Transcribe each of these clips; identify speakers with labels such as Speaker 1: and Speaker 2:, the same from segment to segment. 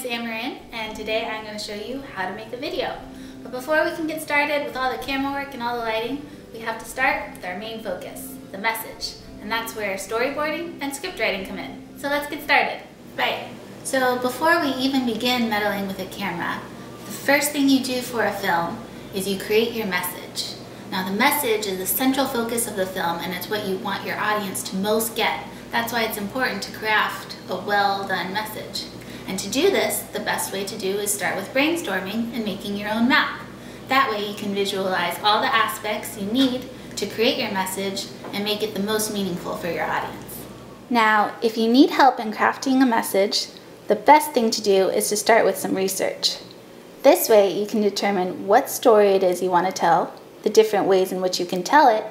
Speaker 1: Amarin, and today I'm going to show you how to make a video. But before we can get started with all the camera work and all the lighting, we have to start with our main focus, the message. And that's where storyboarding and script writing come in. So let's get started. Right, so before we even begin meddling with a camera, the first thing you do for a film is you create your message. Now the message is the central focus of the film, and it's what you want your audience to most get. That's why it's important to craft a well-done message. And to do this, the best way to do is start with brainstorming and making your own map. That way you can visualize all the aspects you need to create your message and make it the most meaningful for your audience. Now, if you need help in crafting a message, the best thing to do is to start with some research. This way you can determine what story it is you want to tell, the different ways in which you can tell it,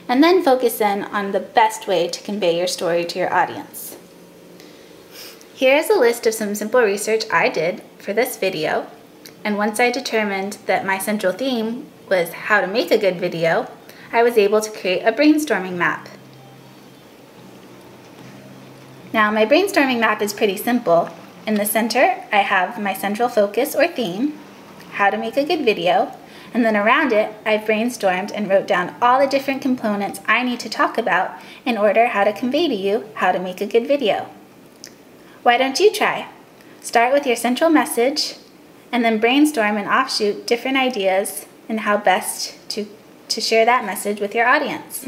Speaker 1: and then focus in on the best way to convey your story to your audience. Here's a list of some simple research I did for this video, and once I determined that my central theme was how to make a good video, I was able to create a brainstorming map. Now my brainstorming map is pretty simple. In the center I have my central focus or theme, how to make a good video, and then around it, I've brainstormed and wrote down all the different components I need to talk about in order how to convey to you how to make a good video. Why don't you try? Start with your central message and then brainstorm and offshoot different ideas and how best to share that message with your audience.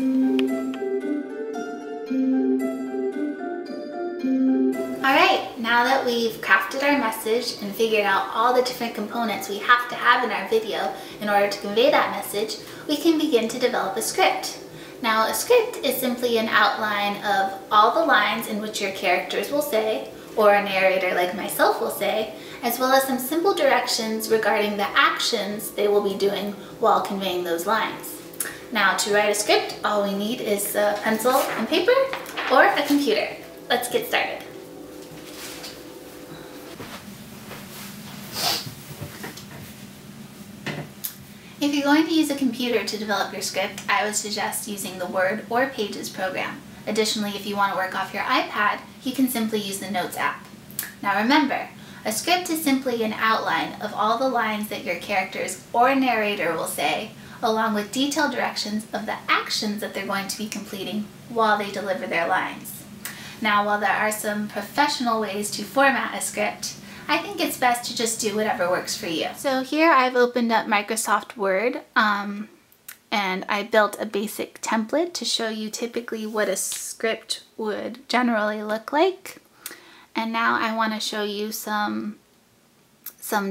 Speaker 1: Alright, now that we've crafted our message and figured out all the different components we have to have in our video in order to convey that message, we can begin to develop a script. Now, a script is simply an outline of all the lines in which your characters will say, or a narrator like myself will say, as well as some simple directions regarding the actions they will be doing while conveying those lines. Now, to write a script, all we need is a pencil and paper or a computer. Let's get started. If you're going to use a computer to develop your script, I would suggest using the Word or Pages program. Additionally, if you want to work off your iPad, you can simply use the Notes app. Now remember, a script is simply an outline of all the lines that your characters or narrator will say, along with detailed directions of the actions that they're going to be completing while they deliver their lines. Now, while there are some professional ways to format a script, I think it's best to just do whatever works for you. So here I've opened up Microsoft Word and I built a basic template to show you typically what a script would generally look like. And now I want to show you some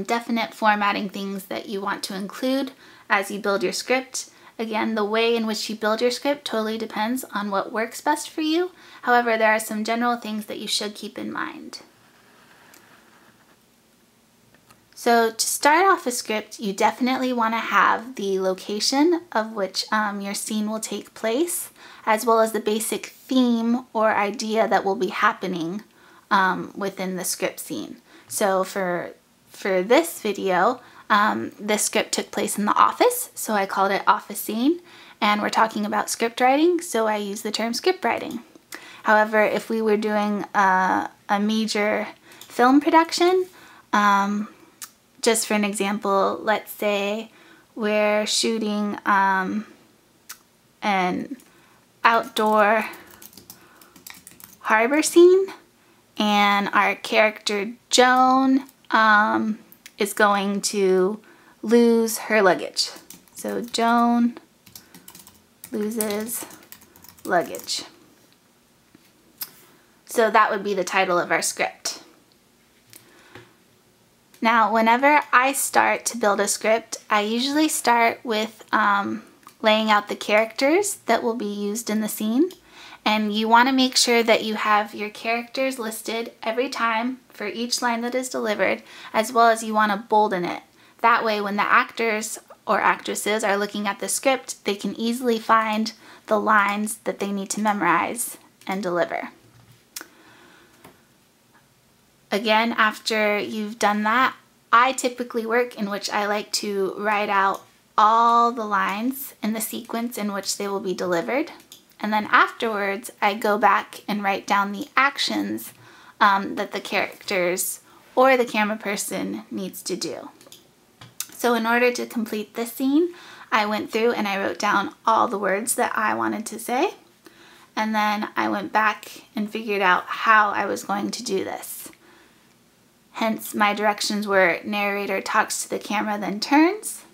Speaker 1: definite formatting things that you want to include as you build your script. Again, the way in which you build your script totally depends on what works best for you. However, there are some general things that you should keep in mind. So to start off a script, you definitely want to have the location of which your scene will take place, as well as the basic theme or idea that will be happening within the script scene. So for this video, this script took place in the office, so I called it Office Scene, and we're talking about script writing, so I use the term script writing. However, if we were doing a major film production, just for an example, let's say we're shooting an outdoor harbor scene, and our character Joan is going to lose her luggage. So Joan loses luggage. So that would be the title of our script. Now, whenever I start to build a script, I usually start with laying out the characters that will be used in the scene. And you want to make sure that you have your characters listed every time for each line that is delivered, as well as you want to bolden it. That way, when the actors or actresses are looking at the script, they can easily find the lines that they need to memorize and deliver. Again, after you've done that, I typically work in which I like to write out all the lines in the sequence in which they will be delivered. And then afterwards, I go back and write down the actions that the characters or the camera person needs to do. So in order to complete this scene, I went through and I wrote down all the words that I wanted to say, and then I went back and figured out how I was going to do this. Hence, my directions were narrator talks to the camera, then turns.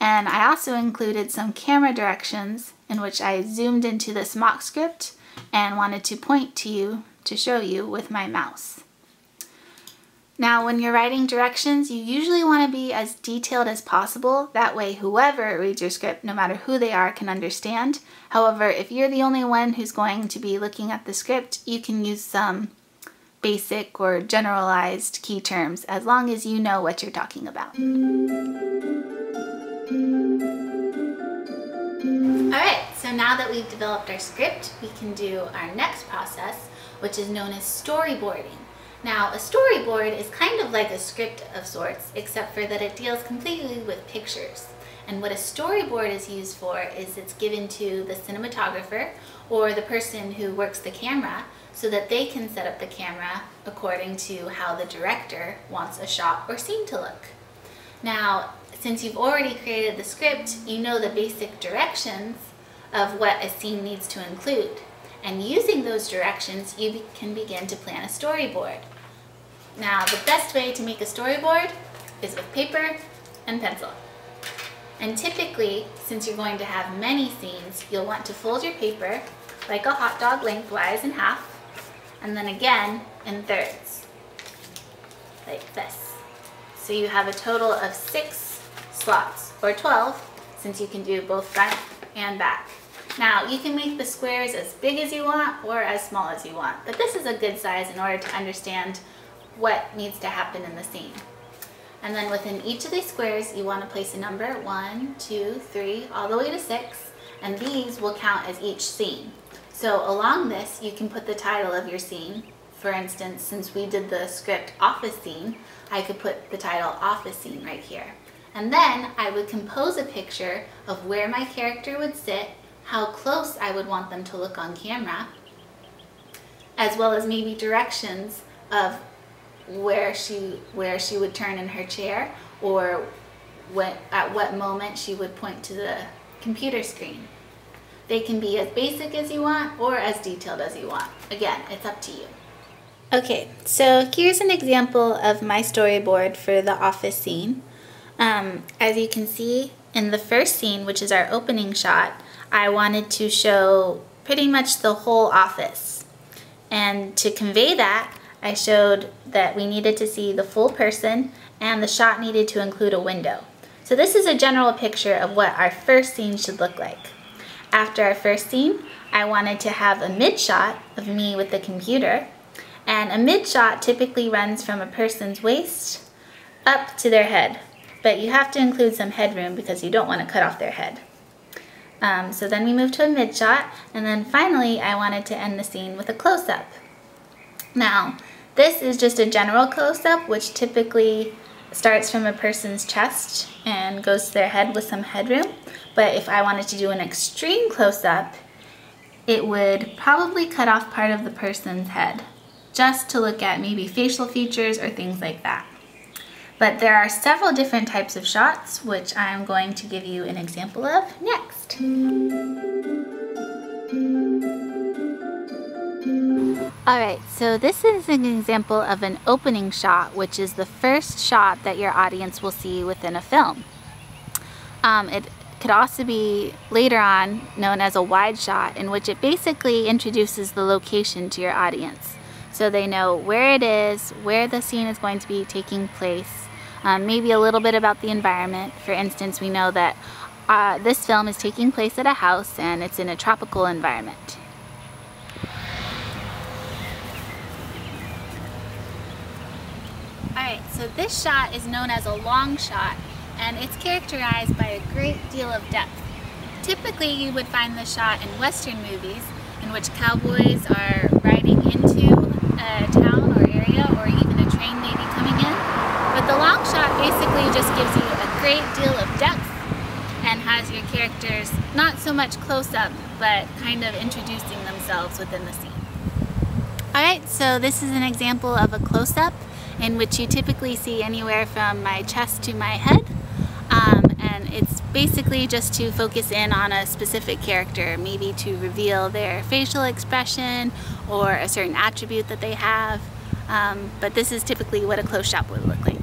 Speaker 1: And I also included some camera directions in which I zoomed into this mock script and wanted to point to you to show you with my mouse. Now, when you're writing directions, you usually want to be as detailed as possible. That way, whoever reads your script, no matter who they are, can understand. However, if you're the only one who's going to be looking at the script, you can use some basic or generalized key terms as long as you know what you're talking about. Alright, so now that we've developed our script, we can do our next process, which is known as storyboarding. Now, a storyboard is kind of like a script of sorts, except for that it deals completely with pictures. And what a storyboard is used for is it's given to the cinematographer or the person who works the camera so that they can set up the camera according to how the director wants a shot or scene to look. Now, since you've already created the script, you know the basic directions of what a scene needs to include. And using those directions, you can begin to plan a storyboard. Now, the best way to make a storyboard is with paper and pencil. And typically, since you're going to have many scenes, you'll want to fold your paper like a hot dog lengthwise in half, and then again in thirds, like this. So you have a total of 6 slots, or 12, since you can do both front and back. Now, you can make the squares as big as you want or as small as you want, but this is a good size in order to understand what needs to happen in the scene. And then within each of these squares, you want to place a number 1, 2, 3, all the way to 6, and these will count as each scene. So along this, you can put the title of your scene. For instance, since we did the script office scene, I could put the title office scene right here. And then I would compose a picture of where my character would sit, how close I would want them to look on camera, as well as maybe directions of where she would turn in her chair, or at what moment she would point to the computer screen. They can be as basic as you want or as detailed as you want. Again, it's up to you. Okay, so here's an example of my storyboard for the office scene. As you can see in the first scene, which is our opening shot, I wanted to show pretty much the whole office. And to convey that, I showed that we needed to see the full person and the shot needed to include a window. So this is a general picture of what our first scene should look like. After our first scene, I wanted to have a mid shot of me with the computer, and a mid shot typically runs from a person's waist up to their head, but you have to include some headroom because you don't want to cut off their head. So then we moved to a mid shot, and then finally I wanted to end the scene with a close-up. Now, this is just a general close-up, which typically starts from a person's chest and goes to their head with some headroom. But if I wanted to do an extreme close-up, it would probably cut off part of the person's head, just to look at maybe facial features or things like that. But there are several different types of shots, which I'm going to give you an example of next. Alright, so this is an example of an opening shot, which is the first shot that your audience will see within a film. It could also be later on known as a wide shot, in which it basically introduces the location to your audience. So they know where it is, where the scene is going to be taking place, maybe a little bit about the environment. For instance, we know that this film is taking place at a house and it's in a tropical environment. Alright, so this shot is known as a long shot, and it's characterized by a great deal of depth. Typically you would find this shot in Western movies, in which cowboys are riding into a town or area, or even a train maybe coming in. But the long shot basically just gives you a great deal of depth and has your characters not so much close up, but kind of introducing themselves within the scene. Alright, so this is an example of a close-up in which you typically see anywhere from my chest to my head. And it's basically just to focus in on a specific character, maybe to reveal their facial expression or a certain attribute that they have. But this is typically what a close-up would look like.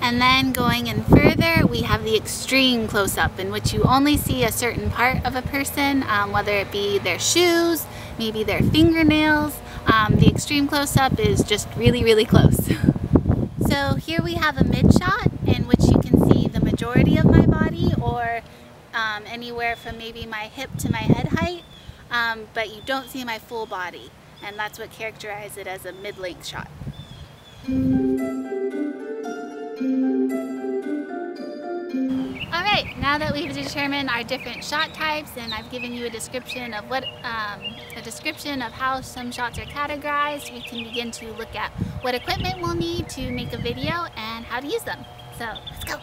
Speaker 1: And then going in further, we have the extreme close-up, in which you only see a certain part of a person, whether it be their shoes, maybe their fingernails. The extreme close-up is just really, really close. So here we have a mid shot in which you can see the majority of my body, or anywhere from maybe my hip to my head height, but you don't see my full body, and that's what characterizes it as a mid-length shot. Alright, now that we've determined our different shot types and I've given you a description of how some shots are categorized, we can begin to look at what equipment we'll need to make a video and how to use them. So, let's go!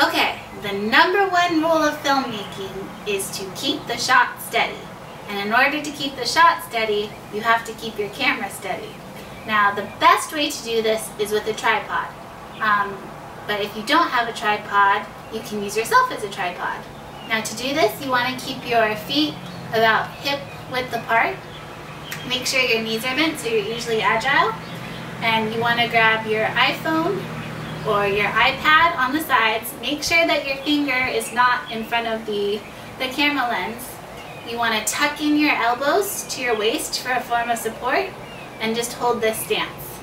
Speaker 1: Okay, the #1 rule of filmmaking is to keep the shot steady. And in order to keep the shot steady, you have to keep your camera steady. Now, the best way to do this is with a tripod. But if you don't have a tripod, you can use yourself as a tripod. Now, to do this, you want to keep your feet about hip width apart. Make sure your knees are bent so you're usually agile. And you want to grab your iPhone or your iPad on the sides. Make sure that your finger is not in front of the camera lens. You want to tuck in your elbows to your waist for a form of support, and just hold this stance.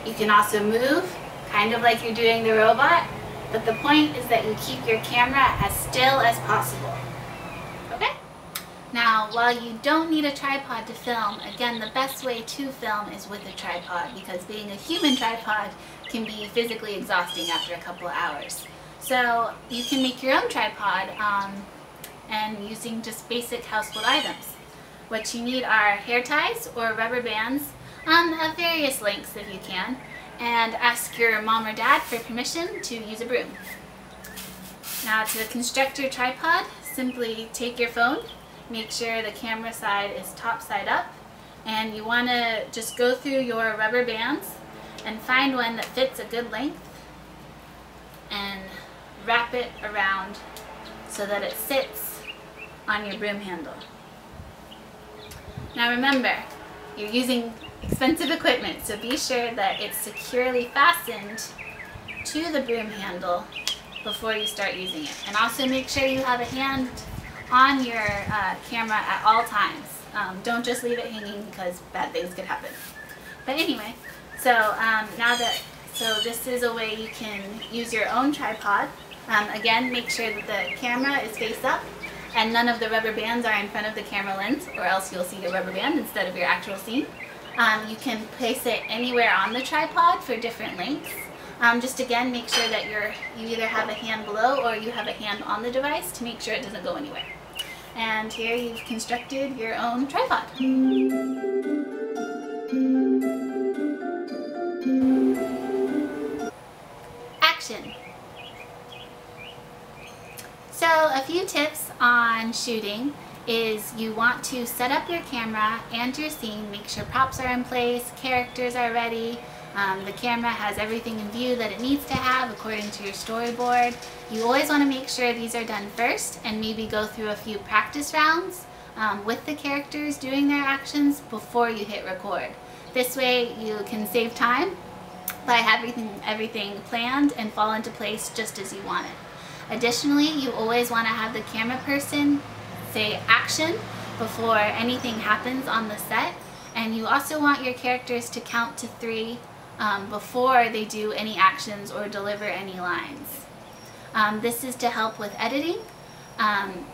Speaker 1: You can also move, kind of like you're doing the robot, but the point is that you keep your camera as still as possible. Okay? Now, while you don't need a tripod to film, again, the best way to film is with a tripod, because being a human tripod can be physically exhausting after a couple of hours. So you can make your own tripod and using just basic household items. What you need are hair ties or rubber bands of various lengths if you can, and ask your mom or dad for permission to use a broom. Now, to construct your tripod, simply take your phone, make sure the camera side is top side up, and you want to just go through your rubber bands and find one that fits a good length and wrap it around so that it sits on your broom handle. Now remember, you're using expensive equipment, so be sure that it's securely fastened to the broom handle before you start using it. And also make sure you have a hand on your camera at all times. Don't just leave it hanging because bad things could happen. But anyway, so this is a way you can use your own tripod. Again, make sure that the camera is face up and none of the rubber bands are in front of the camera lens, or else you'll see a rubber band instead of your actual scene. You can place it anywhere on the tripod for different lengths. Just again, make sure that you either have a hand below or you have a hand on the device to make sure it doesn't go anywhere. And here you've constructed your own tripod. Action! So a few tips on shooting is you want to set up your camera and your scene, make sure props are in place, characters are ready, the camera has everything in view that it needs to have according to your storyboard. You always want to make sure these are done first and maybe go through a few practice rounds with the characters doing their actions before you hit record. This way you can save time by having everything planned and fall into place just as you want it. Additionally, you always want to have the camera person say action before anything happens on the set, and you also want your characters to count to 3 before they do any actions or deliver any lines. This is to help with editing, and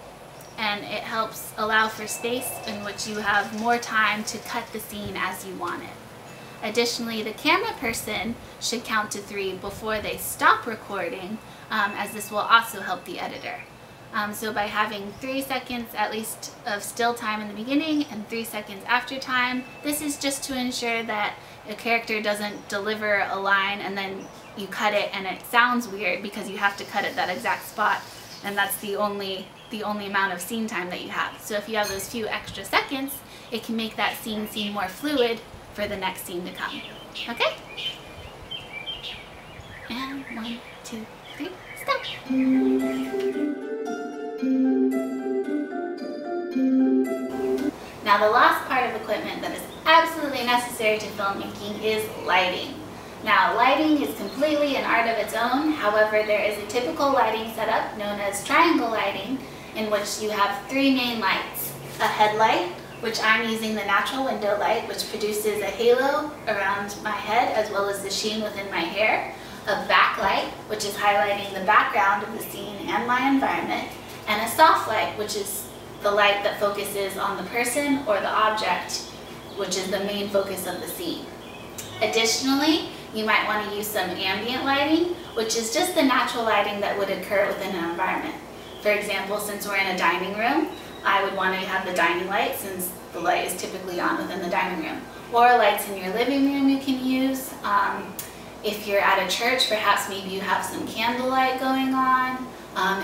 Speaker 1: it helps allow for space in which you have more time to cut the scene as you want it. Additionally, the camera person should count to 3 before they stop recording, as this will also help the editor. So by having 3 seconds at least of still time in the beginning and 3 seconds after time, this is just to ensure that a character doesn't deliver a line and then you cut it and it sounds weird because you have to cut at that exact spot, and that's the only the only amount of scene time that you have. So if you have those few extra seconds, it can make that scene seem more fluid for the next scene to come. Okay? And 1, 2, 3, stop. Now the last part of equipment that is absolutely necessary to filmmaking is lighting. Now lighting is completely an art of its own. However, there is a typical lighting setup known as triangle lighting, in which you have 3 main lights. A headlight, which I'm using the natural window light, which produces a halo around my head as well as the sheen within my hair. A backlight, which is highlighting the background of the scene and my environment. And a soft light, which is the light that focuses on the person or the object, which is the main focus of the scene. Additionally, you might want to use some ambient lighting, which is just the natural lighting that would occur within an environment. For example, since we're in a dining room, I would want to have the dining light since the light is typically on within the dining room. Or lights in your living room you can use. If you're at a church, perhaps maybe you have some candlelight going on.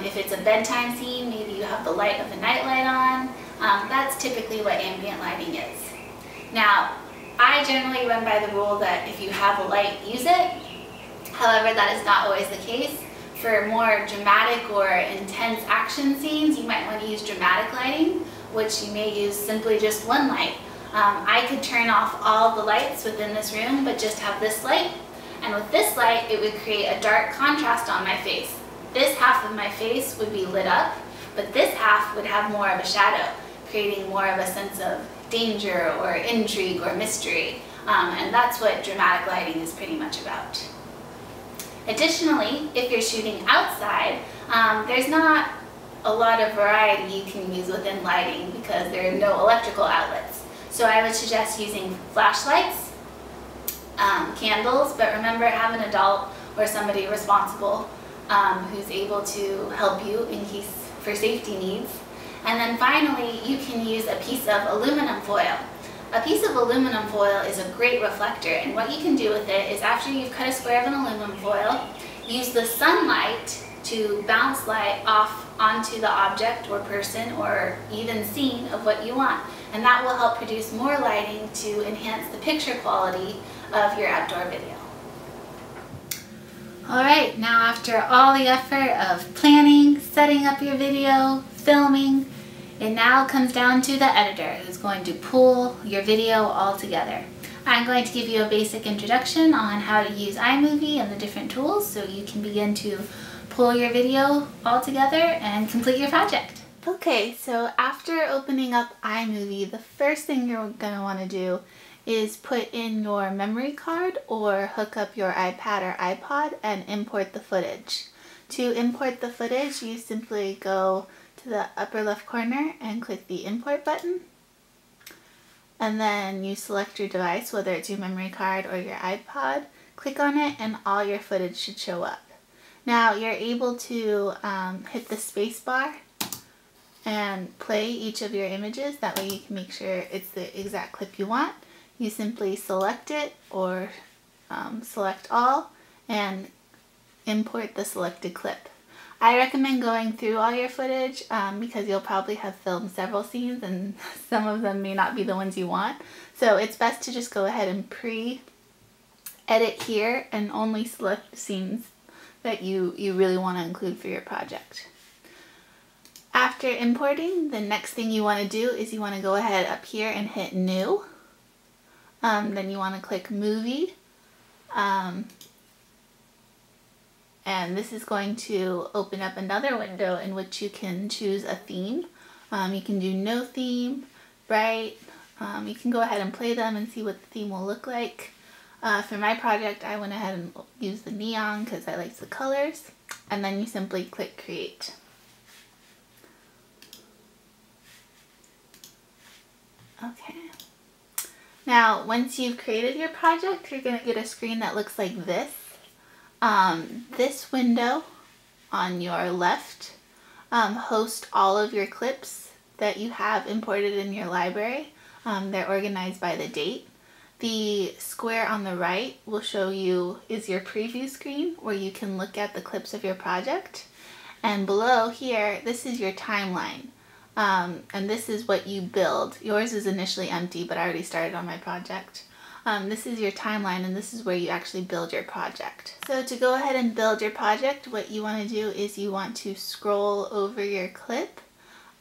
Speaker 1: If it's a bedtime scene, maybe you have the light of the nightlight on. That's typically what ambient lighting is. Now, I generally run by the rule that if you have a light, use it. However, that is not always the case. For more dramatic or intense action scenes, you might want to use dramatic lighting, which you may use simply just one light. I could turn off all the lights within this room, but just have this light. And with this light, it would create a dark contrast on my face. This half of my face would be lit up, but this half would have more of a shadow, creating more of a sense of danger or intrigue or mystery. And that's what dramatic lighting is pretty much about. Additionally, if you're shooting outside, there's not a lot of variety you can use within lighting because there are no electrical outlets. So I would suggest using flashlights, candles, but remember, have an adult or somebody responsible who's able to help you in case for safety needs. And then finally, you can use a piece of aluminum foil. A piece of aluminum foil is a great reflector, and what you can do with it is after you've cut a square of an aluminum foil, use the sunlight to bounce light off onto the object or person or even scene of what you want. And that will help produce more lighting to enhance the picture quality of your outdoor video. Alright, now after all the effort of planning, setting up your video, filming, it now comes down to the editor who's going to pull your video all together. I'm going to give you a basic introduction on how to use iMovie and the different tools so you can begin to pull your video all together and complete your project. Okay, so after opening up iMovie, the first thing you're going to want to do is put in your memory card or hook up your iPad or iPod and import the footage. To import the footage, you simply go to the upper left corner and click the import button. And then you select your device, whether it's your memory card or your iPod, click on it and all your footage should show up. Now you're able to hit the space bar and play each of your images. That way you can make sure it's the exact clip you want. You simply select it or select all and import the selected clip. I recommend going through all your footage because you'll probably have filmed several scenes and some of them may not be the ones you want. So it's best to just go ahead and pre-edit here and only select the scenes that you really want to include for your project. After importing, the next thing you want to do is you want to go ahead up here and hit New. Then you want to click Movie. And this is going to open up another window in which you can choose a theme. You can do no theme, bright. You can go ahead and play them and see what the theme will look like. For my project, I went ahead and used the neon because I liked the colors. And then you simply click Create. Okay. Now, once you've created your project, you're going to get a screen that looks like this. This window on your left hosts all of your clips that you have imported in your library. They're organized by the date. The square on the right will show you is your preview screen where you can look at the clips of your project. And below here, this is your timeline. And this is what you build. Yours is initially empty, but I already started on my project. This is your timeline, and this is where you actually build your project. So to go ahead and build your project, what you want to do is you want to scroll over your clip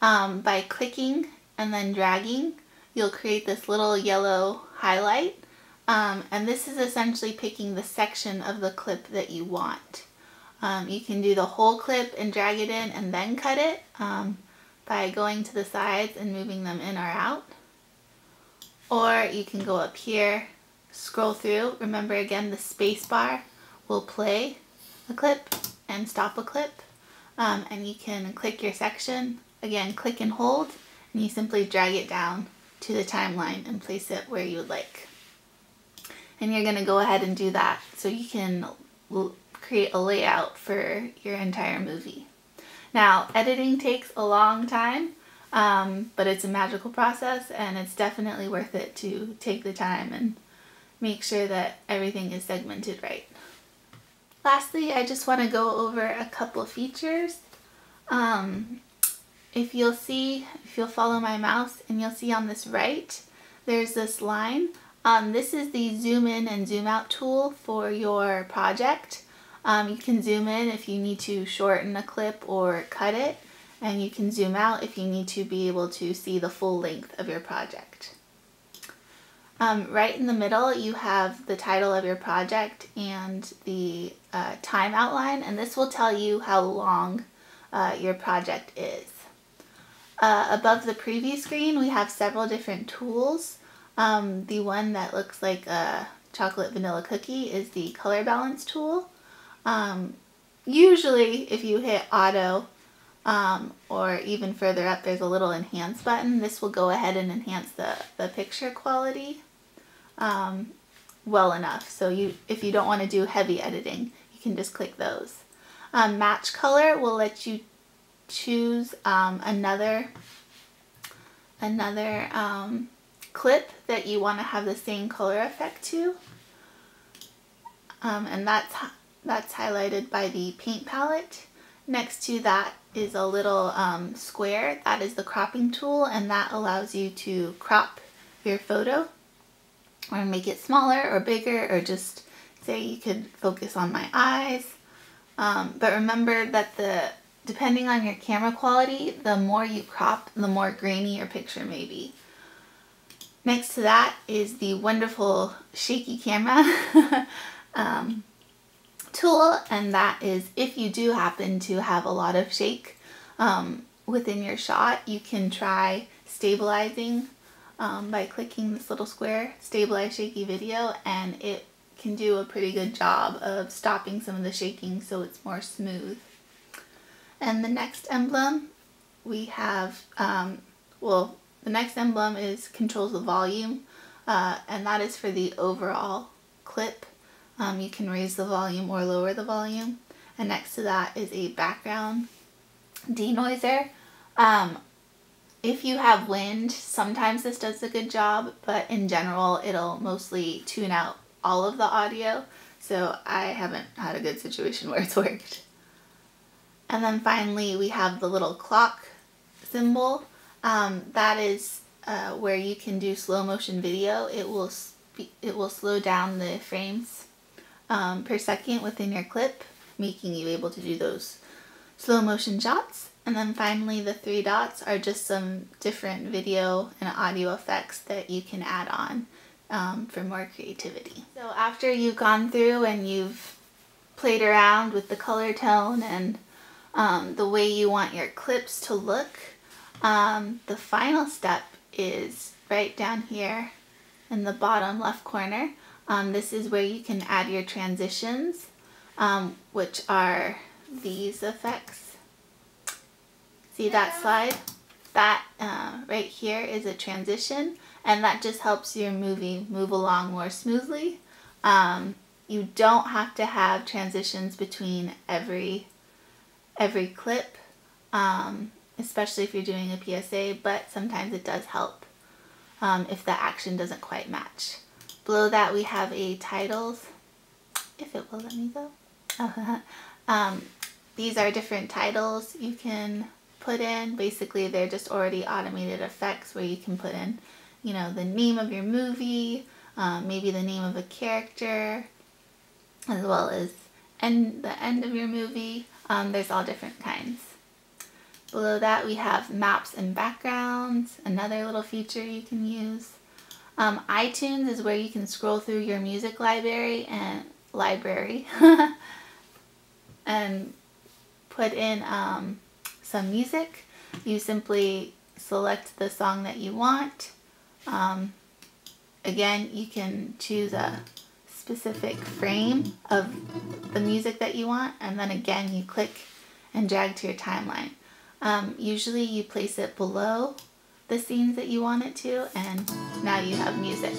Speaker 1: by clicking and then dragging. You'll create this little yellow highlight, and this is essentially picking the section of the clip that you want. You can do the whole clip and drag it in and then cut it by going to the sides and moving them in or out. Or you can go up here, scroll through. Remember, again, the space bar will play a clip and stop a clip. And you can click your section. Again, click and hold, and you simply drag it down to the timeline and place it where you would like. And you're going to go ahead and do that so you can create a layout for your entire movie. Now, editing takes a long time, but it's a magical process, and it's definitely worth it to take the time and make sure that everything is segmented right. Lastly, I just want to go over a couple features. If you'll follow my mouse, and you'll see on this right, there's this line. This is the zoom in and zoom out tool for your project. You can zoom in if you need to shorten a clip or cut it, and you can zoom out if you need to be able to see the full length of your project. Right in the middle, you have the title of your project and the time outline, and this will tell you how long your project is. Above the preview screen, we have several different tools. The one that looks like a chocolate vanilla cookie is the color balance tool. Usually if you hit auto or even further up, there's a little enhance button. This will go ahead and enhance the picture quality well enough. So if you don't want to do heavy editing, you can just click those. Match color will let you choose another clip that you want to have the same color effect to, and that's highlighted by the paint palette. Next to that is a little square. That is the cropping tool, and that allows you to crop your photo or make it smaller or bigger, or just say you could focus on my eyes. But remember that depending on your camera quality, the more you crop, the more grainy your picture may be. Next to that is the wonderful shaky camera tool, and that is if you do happen to have a lot of shake within your shot, you can try stabilizing by clicking this little square, stabilize shaky video, and it can do a pretty good job of stopping some of the shaking so it's more smooth. And the next emblem we have, the next emblem controls the volume, and that is for the overall clip. You can raise the volume or lower the volume. And next to that is a background denoiser. If you have wind, sometimes this does a good job, but in general it'll mostly tune out all of the audio, so I haven't had a good situation where it's worked. And then finally we have the little clock symbol. That is where you can do slow motion video. It will slow down the frames per second within your clip, making you able to do those slow motion shots. And then finally the three dots are just some different video and audio effects that you can add on for more creativity. So after you've gone through and you've played around with the color tone and the way you want your clips to look, the final step is right down here in the bottom left corner. This is where you can add your transitions, which are these effects. See that slide? That right here is a transition, and that just helps your movie move along more smoothly. You don't have to have transitions between every clip, especially if you're doing a PSA, but sometimes it does help if the action doesn't quite match. Below that we have a titles, if it will let me go. These are different titles you can put in. Basically, they're just already automated effects where you can put in, you know, the name of your movie, maybe the name of a character, as well as the end of your movie. There's all different kinds. Below that we have maps and backgrounds, another little feature you can use. iTunes is where you can scroll through your music library and and put in some music. You simply select the song that you want. Again, you can choose a specific frame of the music that you want, and then again you click and drag to your timeline. Usually you place it below the scenes that you want it to, and now you have music.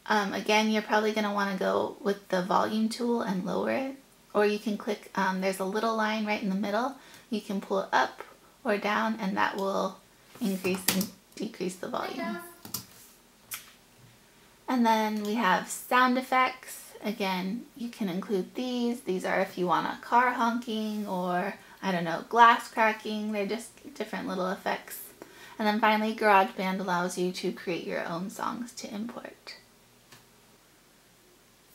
Speaker 1: Again, you're probably going to want to go with the volume tool and lower it, or you can click, there's a little line right in the middle. You can pull it up or down, and that will increase and decrease the volume. And then we have sound effects. Again, you can include these. These are if you want a car honking or, I don't know, glass cracking. They're just different little effects. And then finally, GarageBand allows you to create your own songs to import.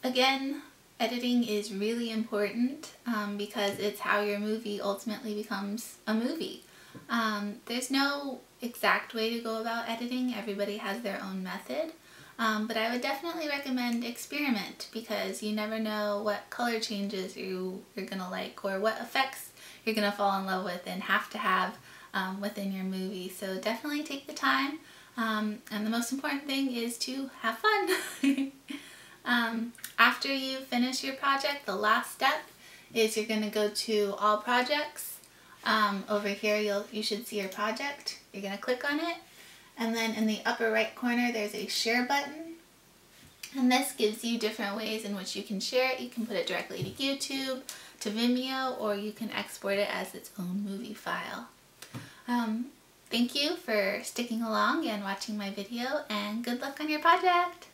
Speaker 1: Again, editing is really important because it's how your movie ultimately becomes a movie. There's no exact way to go about editing. Everybody has their own method. But I would definitely recommend experiment, because you never know what color changes you're gonna like or what effects you're gonna fall in love with and have to have within your movie. So definitely take the time, and the most important thing is to have fun. After you finish your project, the last step is you're gonna go to all projects. Over here you should see your project. You're gonna click on it. And then in the upper right corner, there's a share button. And this gives you different ways in which you can share it. You can put it directly to YouTube, to Vimeo, or you can export it as its own movie file. Thank you for sticking along and watching my video, and good luck on your project!